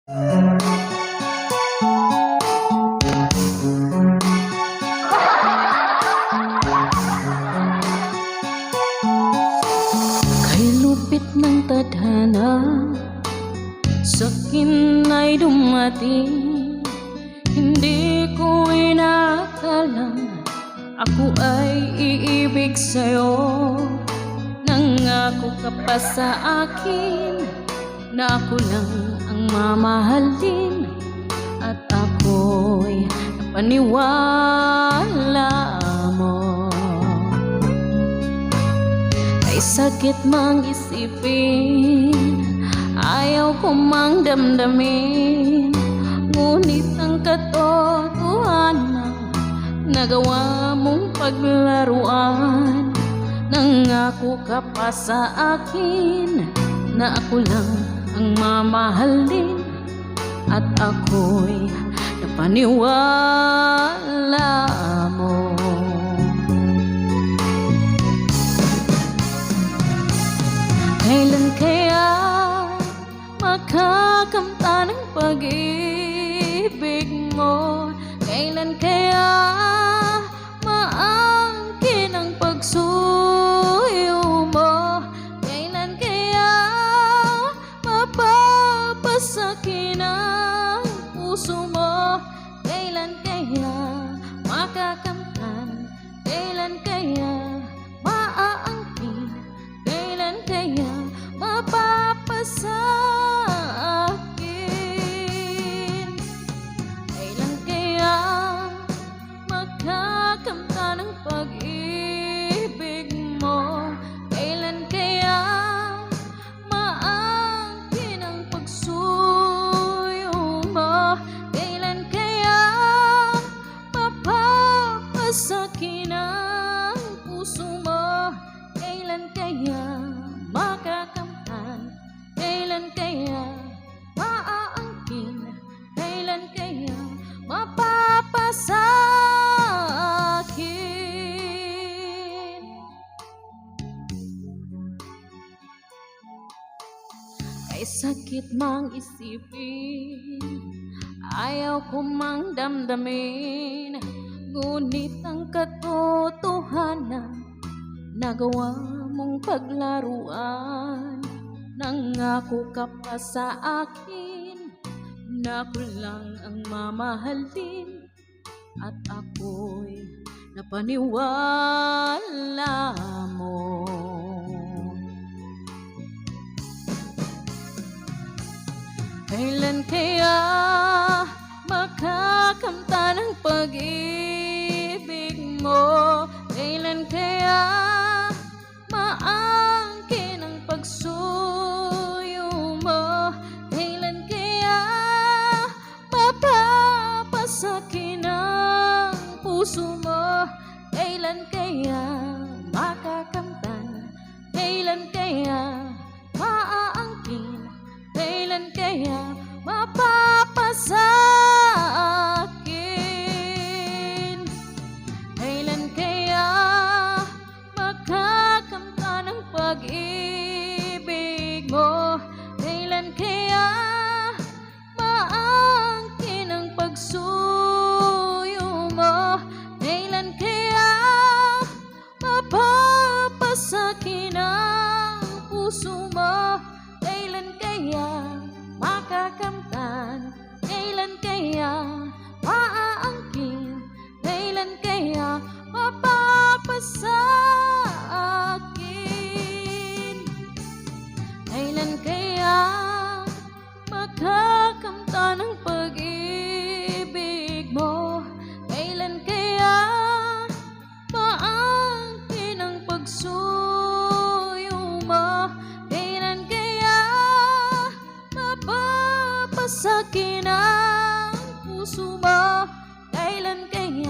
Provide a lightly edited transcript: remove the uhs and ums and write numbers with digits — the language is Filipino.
Kay lupit ng tadhana, sa'kin ay dumating. Hindi ko inakalang ako ay iibig sa'yo. Nangako ka pa sa akin na ako lang ang mamahalin, at ako'y napaniwala mo. Ay sakit mang isipin, ayaw ko mang damdamin, ngunit ang katotohanan nagawa mong paglaruan. Nangako ka pa sa akin na ako lang ang mamahalin, at ako'y napaniwala mo. Kailan kaya makakamtan ng pag-ibig mo? Kailan kaya maangkin ang pagsuyo mo? Kailan kaya mapapasakin ang puso mo? Kailan kaya makakamtan? Kailan kaya maaangkin? Kailan kaya mapapasakin? Kailan kaya makakamtan ng pag-ibig mo? Kailan kaya maangkin ang pagsuyo mo? Kailan kaya mapapasakin ang puso mo? Kailan kaya makakamtan? Kailan kaya maaangkin? Kailan kaya mapapasakin? Kay sakit mang isipin, ayaw ko mang damdamin, ngunit ang katotohanan nagawa mong paglaruan. Nangako ka pa sa akin na ako lang ang mamahalin, at ako'y napaniwala mo. Kailan kaya makakamtan ang pag-ibig mo? Kailan kaya maangkin ang pagsuyo mo? Kailan kaya mapapasakin ang puso mo? Kailan kaya makakamtan? Kailan kaya maaangkin? Kailan kaya mapapasakin? Kailan kaya makakamtan ang pag-ibig mo? Kailan kaya maangkin ang pagsuyo mo? Kailan kaya mapapasakin ang puso mo? Kailan kaya makakamtan? Kailan kaya maaangkin? Kailan kaya mapapasakin? Kailan kaya makakamtan ang pag-ibig mo? Kailan kaya maangkin ang pagsuyo mo? Kailan kaya mapapasakin ang puso mo? Kailan kaya